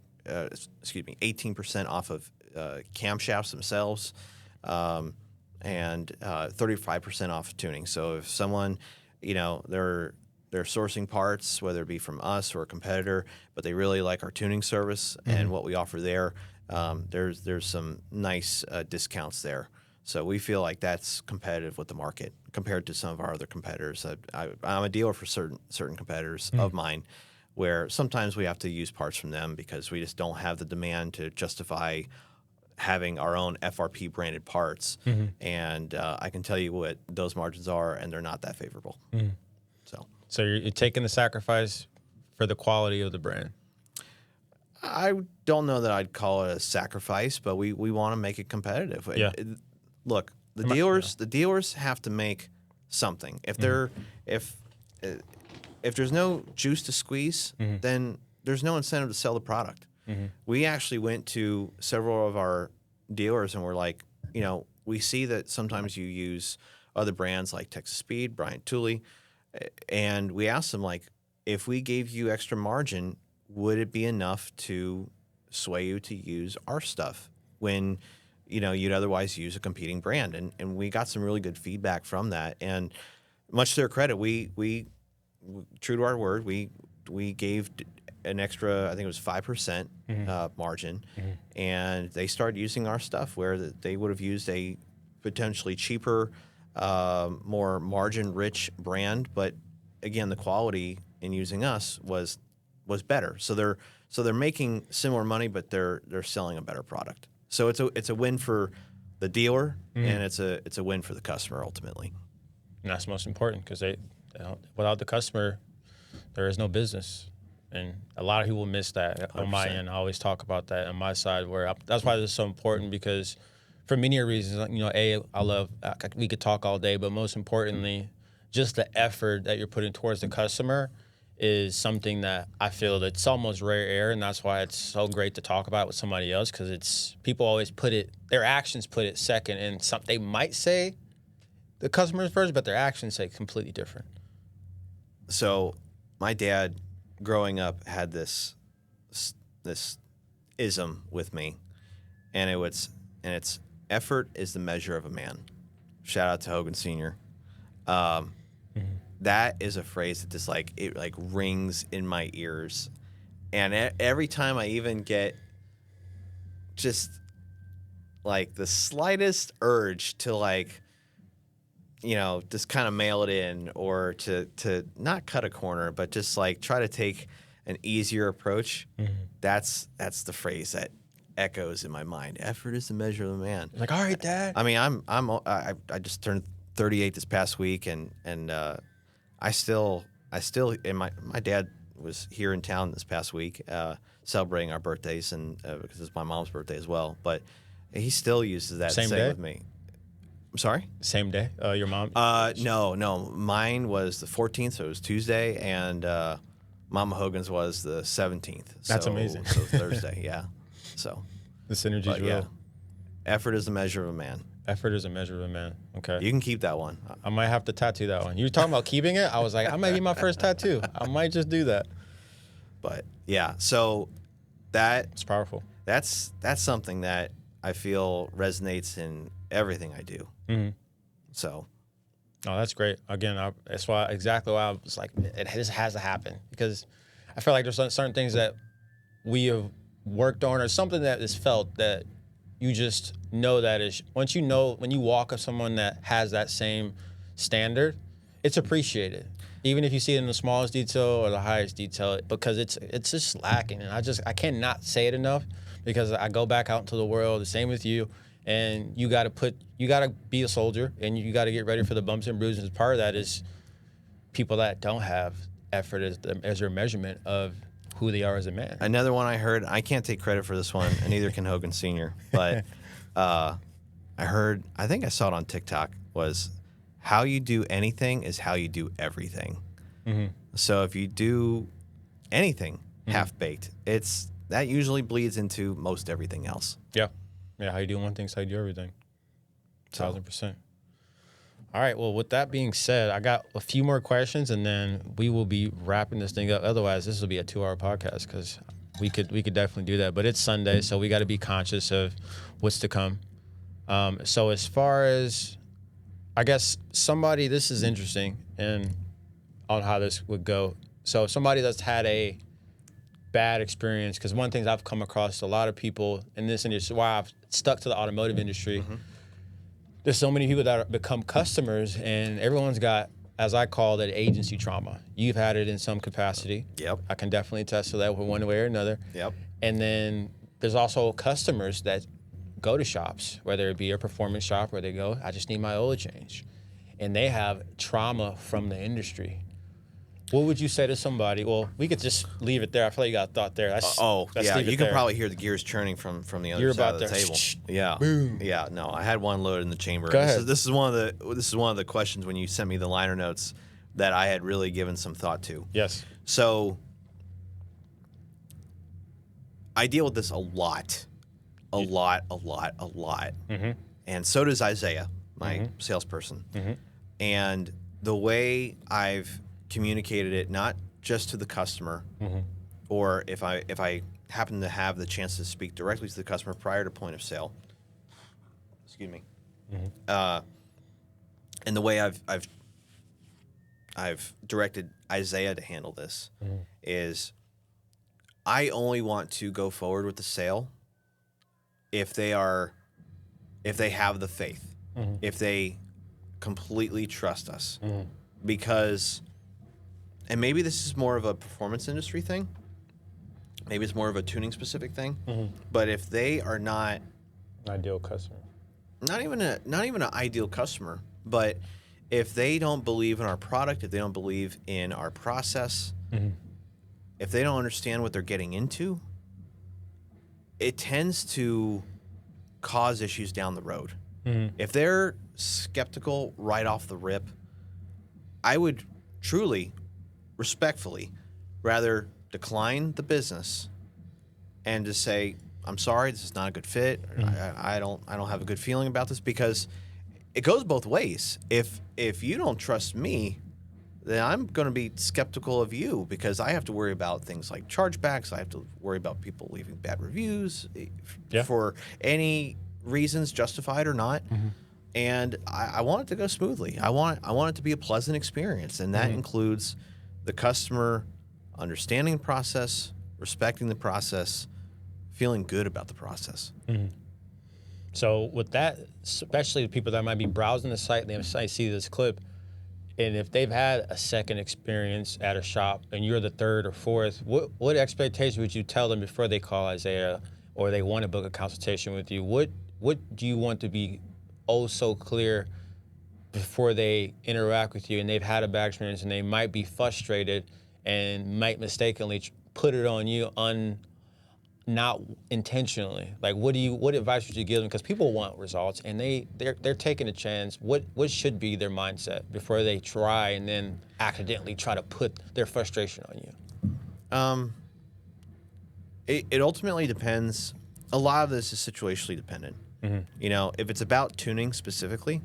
Speaker 2: off of camshafts themselves, and 35% off of tuning. So if someone, they're sourcing parts, whether it be from us or a competitor, but they really like our tuning service and what we offer there, there's some nice discounts there. So we feel like that's competitive with the market compared to some of our other competitors. I'm a dealer for certain competitors of mine, where sometimes we have to use parts from them because we just don't have the demand to justify having our own FRP branded parts. And I can tell you what those margins are, and they're not that favorable.
Speaker 1: So you're taking the sacrifice for the quality of the brand.
Speaker 2: I don't know that I'd call it a sacrifice, but we want to make it competitive.
Speaker 1: Yeah.
Speaker 2: Look, the dealers have to make something. If there's no juice to squeeze, then there's no incentive to sell the product. We actually went to several of our dealers and we're like, we see that sometimes you use other brands like Texas Speed, Bryant Tooley, and we asked them, like, if we gave you extra margin, would it be enough to sway you to use our stuff when you'd otherwise use a competing brand? And we got some really good feedback from that. And much to their credit, we true to our word, we gave an extra, I think it was 5% margin, and they started using our stuff where they would have used a potentially cheaper, more margin-rich brand, but again, the quality in using us was better. So they're making similar money, but they're selling a better product. So it's a win for the dealer, and it's a win for the customer ultimately.
Speaker 1: And that's most important because without the customer, there is no business. And a lot of people miss that 100%. On my end. I always talk about that on my side. That's why this is so important, because for many reasons, we could talk all day, but most importantly, just the effort that you're putting towards the customer is something that I feel that's almost rare air, and that's why it's so great to talk about with somebody else, because people always their actions put it second, and they might say the customer's first, but their actions say completely different.
Speaker 2: So my dad, growing up, had this ism with me, and it's effort is the measure of a man. Shout out to Hogan Sr. That is a phrase that just it rings in my ears, and every time I even get just the slightest urge to just kind of mail it in, or to not cut a corner, but just try to take an easier approach. That's the phrase that echoes in my mind. Effort is the measure of a man.
Speaker 1: All right, Dad.
Speaker 2: I mean, I just turned 38 this past week, and I still, and my dad was here in town this past week, celebrating our birthdays, and because it's my mom's birthday as well. But he still uses that
Speaker 1: same day
Speaker 2: with me. I'm sorry?
Speaker 1: Same day? Your mom?
Speaker 2: No. Mine was the 14th, so it was Tuesday, and Mama Hogan's was the 17th.
Speaker 1: That's amazing.
Speaker 2: So Thursday, yeah. So
Speaker 1: the synergy is real. Yeah.
Speaker 2: Effort is the measure of a man.
Speaker 1: Effort is a measure of a man. Okay.
Speaker 2: You can keep that one.
Speaker 1: I might have to tattoo that one. You were talking about keeping it? I was like, I might be my first tattoo. I might just do that.
Speaker 2: But yeah, so
Speaker 1: it's powerful.
Speaker 2: That's something that I feel resonates in everything I do. So.
Speaker 1: Oh, that's great. Again, that's exactly why I was like, it just has to happen, because I feel like there's certain things that we have worked on, or something that is felt that you just know that is, when you walk with someone that has that same standard, it's appreciated. Even if you see it in the smallest detail or the highest detail, because it's just lacking. And I cannot say it enough, because I go back out into the world, the same with you, and you got to be a soldier, and you got to get ready for the bumps and bruises. Part of that is people that don't have effort as their measurement of who they are as a man.
Speaker 2: Another one I heard, I can't take credit for this one, and neither can Hogan Sr., but I think I saw it on TikTok, was how you do anything is how you do everything. So if you do anything half-baked, that usually bleeds into most everything else.
Speaker 1: Yeah. Yeah, how you do one thing is how you do everything. 1,000%. All right. Well, with that being said, I got a few more questions, and then we will be wrapping this thing up. Otherwise, this will be a 2-hour podcast because we could definitely do that. But it's Sunday, so we got to be conscious of what's to come. So as far as, I guess, somebody, this is interesting, and on how this would go. So somebody that's had a bad experience, because one thing I've come across a lot of people in this industry, why I've stuck to the automotive industry. There's so many people that become customers, and everyone's got, as I call it, agency trauma. You've had it in some capacity.
Speaker 2: Yep.
Speaker 1: I can definitely attest to that one way or another.
Speaker 2: Yep.
Speaker 1: And then there's also customers that go to shops, whether it be a performance shop where they go, I just need my oil change. And they have trauma from the industry. What would you say to somebody? Well, we could just leave it there. I feel like you got a thought there.
Speaker 2: Yeah, you can probably hear the gears churning from the other side of the table. Yeah,
Speaker 1: boom.
Speaker 2: Yeah. No, I had one loaded in the chamber.
Speaker 1: Go ahead.
Speaker 2: This is one of the questions when you sent me the liner notes that I had really given some thought to.
Speaker 1: Yes.
Speaker 2: So I deal with this a lot.
Speaker 1: Mm-hmm.
Speaker 2: And so does Isaiah, my salesperson.
Speaker 1: Mm-hmm.
Speaker 2: And the way I've communicated it, not just to the customer, or if I happen to have the chance to speak directly to the customer prior to point of sale. Excuse me. And the way I've directed Isaiah to handle this is, I only want to go forward with the sale if they have the faith, if they completely trust us, because. And maybe this is more of a performance industry thing. Maybe it's more of a tuning specific thing. But if they are not
Speaker 1: ideal customer,
Speaker 2: not even an ideal customer, but if they don't believe in our product, if they don't believe in our process, if they don't understand what they're getting into, it tends to cause issues down the road. If they're skeptical right off the rip, I would truly, respectfully, rather decline the business and just say, I'm sorry, this is not a good fit. I don't have a good feeling about this, because it goes both ways. If you don't trust me, then I'm going to be skeptical of you, because I have to worry about things like chargebacks. I have to worry about people leaving bad reviews for any reasons, justified or not. And I want it to go smoothly. I want it to be a pleasant experience, and that includes the customer understanding the process, respecting the process, feeling good about the process.
Speaker 1: So with that, especially the people that might be browsing the site, they might see this clip, and if they've had a second experience at a shop and you're the third or fourth, what expectation would you tell them before they call Isaiah or they want to book a consultation with you? What do you want to be so clear before they interact with you and they've had a bad experience and they might be frustrated and might mistakenly put it on you not intentionally? Like, what advice would you give them? Because people want results and they're taking a chance. What should be their mindset before they try and then accidentally try to put their frustration on you?
Speaker 2: It ultimately depends. A lot of this is situationally dependent. You know, if it's about tuning specifically,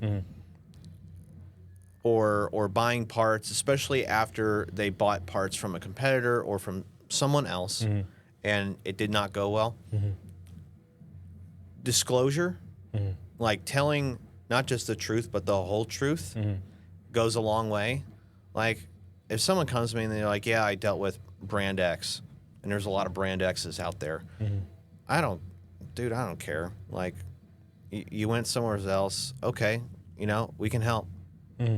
Speaker 2: or buying parts, especially after they bought parts from a competitor or from someone else, and it did not go well. Disclosure, like telling not just the truth but the whole truth, goes a long way. Like, if someone comes to me and they're like, yeah, I dealt with brand X, and there's a lot of brand X's out there, I don't care. Like, you went somewhere else, okay, you know, we can help.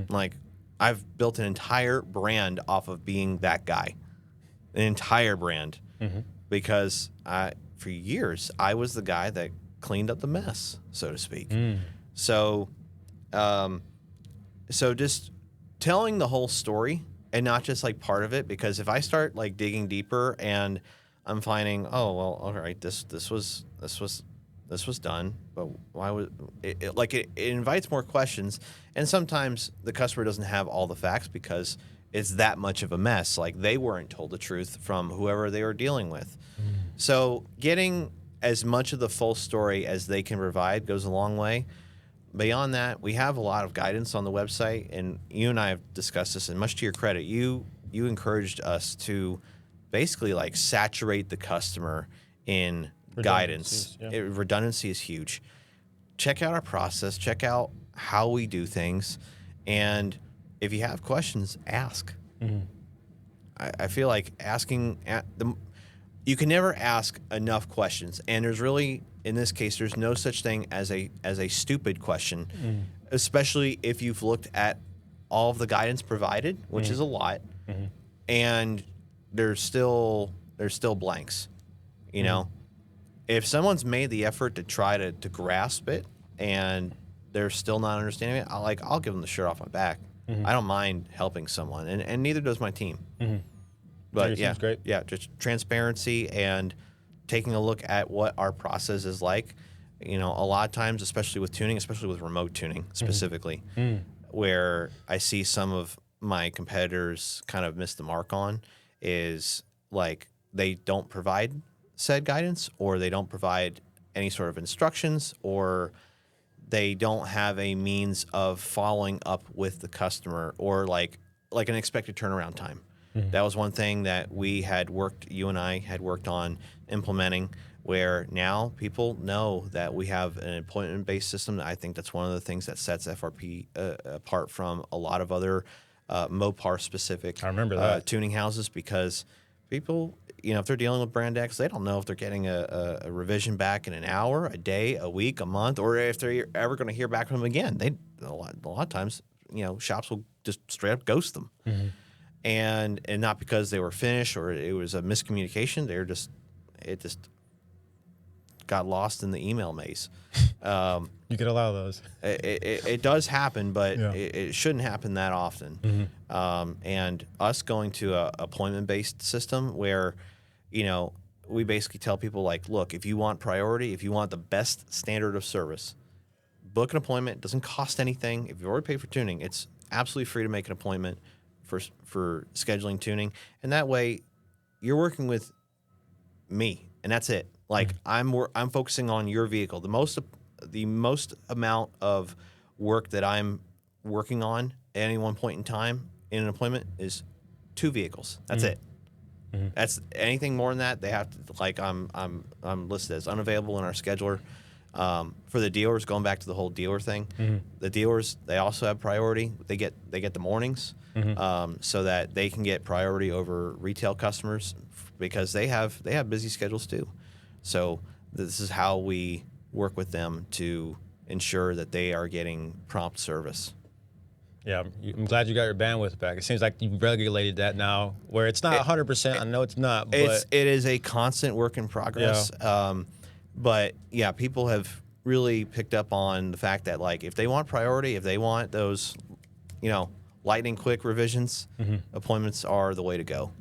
Speaker 2: Like, I've built an entire brand off of being that guy, an entire brand, because for years I was the guy that cleaned up the mess, so to speak. So just telling the whole story and not just like part of it, because if I start like digging deeper and I'm finding, oh well, all right, this was done, but why was it? Like, it invites more questions, and sometimes the customer doesn't have all the facts because it's that much of a mess. Like, they weren't told the truth from whoever they were dealing with. So getting as much of the full story as they can provide goes a long way. beyond that, we have a lot of guidance on the website, and you and I have discussed this. And much to your credit, you encouraged us to basically like saturate the customer in guidance. Redundancy is huge. Check out our process. Check out how we do things, and if you have questions, ask. I feel like asking you can never ask enough questions, and there's really, in this case, there's no such thing as a stupid question, especially if you've looked at all of the guidance provided, which is a lot, and there's still blanks. You know, if someone's made the effort to try to grasp it and they're still not understanding it, I'll give them the shirt off my back. I don't mind helping someone, and neither does my team. But yeah, great. Yeah, just transparency and taking a look at what our process is like. You know, a lot of times, especially with tuning, especially with remote tuning specifically, where I see some of my competitors kind of miss the mark on is like they don't provide said guidance, or they don't provide any sort of instructions, or they don't have a means of following up with the customer, or like an expected turnaround time. That was one thing that you and I had worked on implementing, where now people know that we have an appointment-based system. I think that's one of the things that sets FRP apart from a lot of other MOPAR-specific tuning houses, because people, you know, if they're dealing with brand X, they don't know if they're getting a revision back in an hour, a day, a week, a month, or if they're ever going to hear back from them again. A lot of times, you know, shops will just straight up ghost them. And not because they were finished or it was a miscommunication. It just got lost in the email maze.
Speaker 1: You could allow those.
Speaker 2: It does happen, but it shouldn't happen that often. And us going to a appointment-based system where, you know, we basically tell people like, look, if you want priority, if you want the best standard of service, book an appointment. It doesn't cost anything. If you've already paid for tuning, it's absolutely free to make an appointment for scheduling tuning, and that way you're working with me, and that's it. Like I'm focusing on your vehicle. The most amount of work that I'm working on at any one point in time in an appointment is 2 vehicles. That's it. That's anything more than that, they have to, like, I'm listed as unavailable in our scheduler. For the dealers, going back to the whole dealer thing, the dealers, they also have priority. They get the mornings, so that they can get priority over retail customers, because they have busy schedules too. So this is how we work with them to ensure that they are getting prompt service.
Speaker 1: Yeah, I'm glad you got your bandwidth back. It seems like you've regulated that now, where it's not 100%. I know it's not, but
Speaker 2: it is a constant work in progress. Yeah. But yeah, people have really picked up on the fact that, like, if they want priority, if they want those, you know, lightning quick revisions, appointments are the way to go.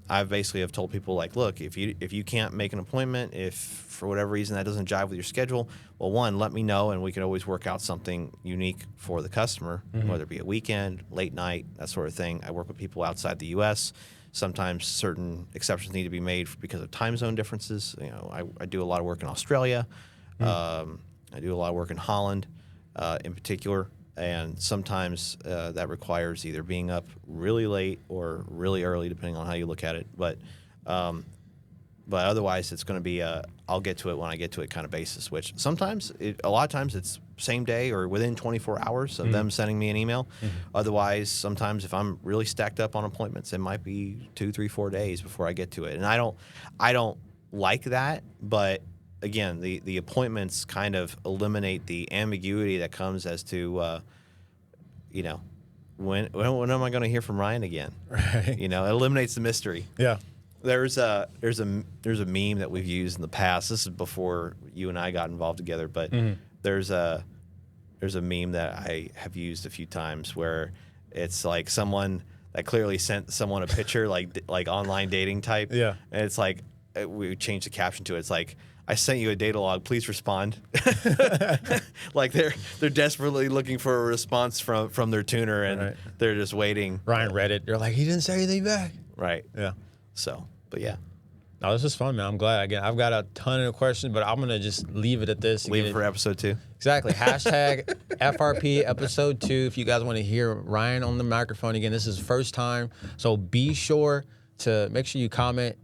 Speaker 2: I basically have told people, like, look, if you can't make an appointment, if for whatever reason that doesn't jive with your schedule, well, one, let me know, and we can always work out something unique for the customer, whether it be a weekend, late night, that sort of thing. I work with people outside the U.S. Sometimes certain exceptions need to be made because of time zone differences. You know, I do a lot of work in Australia. I do a lot of work in Holland, in particular. And sometimes that requires either being up really late or really early, depending on how you look at it. But otherwise, it's going to be I'll get to it when I get to it kind of basis. Which sometimes, a lot of times, it's same day or within 24 hours of them sending me an email. Otherwise, sometimes if I'm really stacked up on appointments, it might be 2, 3, 4 days before I get to it. And I don't like that, but again, the appointments kind of eliminate the ambiguity that comes as to, you know, when am I going to hear from Ryan again?
Speaker 1: Right.
Speaker 2: You know, it eliminates the mystery.
Speaker 1: Yeah.
Speaker 2: There's a meme that we've used in the past. This is before you and I got involved together, but there's a meme that I have used a few times where it's like someone that clearly sent someone a picture, like online dating type. Yeah. And it's like, we changed the caption to it. It's like, I sent you a data log. Please respond. Like they're desperately looking for a response from their tuner, and they're just waiting.
Speaker 1: Ryan read it. They're like, he didn't say anything back.
Speaker 2: Right.
Speaker 1: Yeah.
Speaker 2: So, but yeah.
Speaker 1: No, this is fun, man. I'm glad. Again, I've got a ton of questions, but I'm going to just leave it at this.
Speaker 2: Leave it for episode 2.
Speaker 1: Exactly. Hashtag FRP episode 2. If you guys want to hear Ryan on the microphone again, this is first time. So be sure to make sure you comment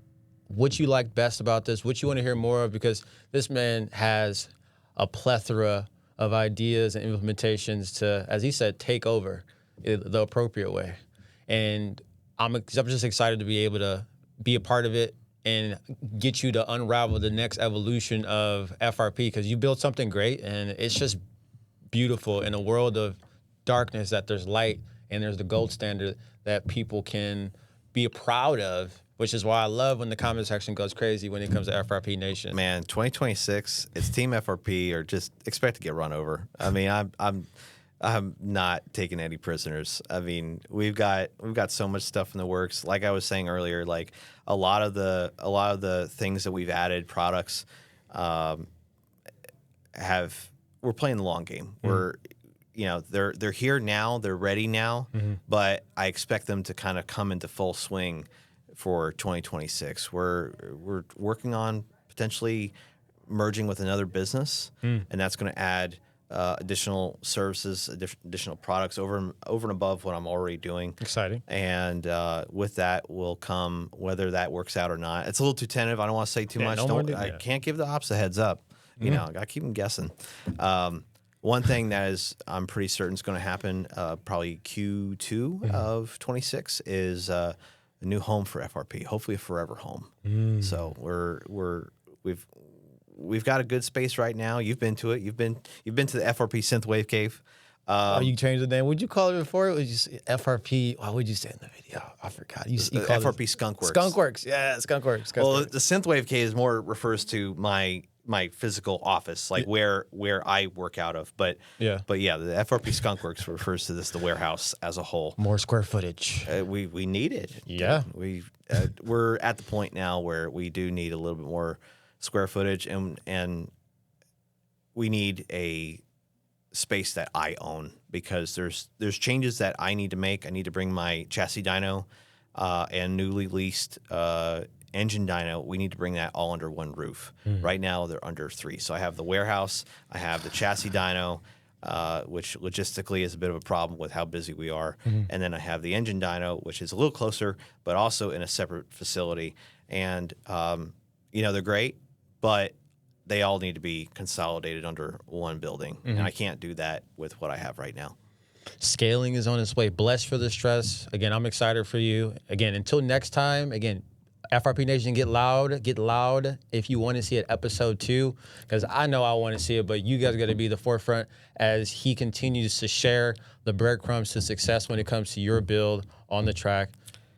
Speaker 1: what you like best about this, what you want to hear more of, because this man has a plethora of ideas and implementations to, as he said, take over the appropriate way. And I'm just excited to be able to be a part of it and get you to unravel the next evolution of FRP, because you built something great and it's just beautiful in a world of darkness, that there's light and there's the gold standard that people can be proud of, which is why I love when the comment section goes crazy when it comes to FRP Nation.
Speaker 2: Man, 2026, it's Team FRP or just expect to get run over. I mean, I'm not taking any prisoners. I mean, we've got so much stuff in the works. Like I was saying earlier, like a lot of the things that we've added, products, we're playing the long game. We're, they're here now, they're ready now, but I expect them to kind of come into full swing for 2026. We're working on potentially merging with another business, and that's going to add additional services, additional products over and above what I'm already doing.
Speaker 1: Exciting.
Speaker 2: And with that will come, whether that works out or not. It's a little too tentative. I don't want to say too much. I can't give the ops a heads up. I got to keep them guessing. One thing that is I'm pretty certain is going to happen, probably Q2 of 26, is a new home for FRP. Hopefully a forever home. So we've got a good space right now. You've been to it. You've been to the FRP Synthwave Cave.
Speaker 1: You changed the name. What'd you call it before? It was just FRP. What would you say in the video? I forgot. You called
Speaker 2: FRP Skunkworks.
Speaker 1: Skunkworks. Yeah, Skunkworks.
Speaker 2: Well, the Synthwave Cave is more refers to my physical office, like where I work out of. But the FRP Skunkworks refers to the warehouse as a whole.
Speaker 1: More square footage.
Speaker 2: We need it.
Speaker 1: Yeah.
Speaker 2: We're at the point now where we do need a little bit more square footage, and we need a space that I own, because there's changes that I need to make. I need to bring my chassis dyno and newly leased engine dyno. We need to bring that all under one roof. Right now they're under 3. So I have the warehouse, I have the chassis dyno, which logistically is a bit of a problem with how busy we are, and then I have the engine dyno, which is a little closer, but also in a separate facility. And they're great, but they all need to be consolidated under one building. And I can't do that with what I have right now.
Speaker 1: Scaling is on its way. Blessed for the stress. Again, I'm excited for you. Again, until next time, again, FRP Nation, get loud if you want to see it episode 2, because I know I want to see it, but you guys got to be the forefront as he continues to share the breadcrumbs to success when it comes to your build on the track.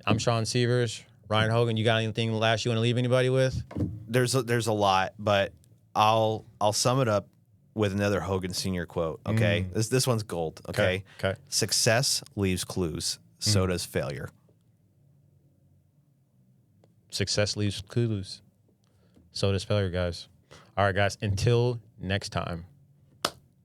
Speaker 1: I'm Shawn Severs. Ryan Hogan, you got anything last you want to leave anybody with?
Speaker 2: There's a lot, but I'll sum it up with another Hogan Sr. quote. Okay, this one's gold. Okay. Success leaves clues. So does failure.
Speaker 1: Success leaves clues. So does failure, guys. All right, guys. Until next time.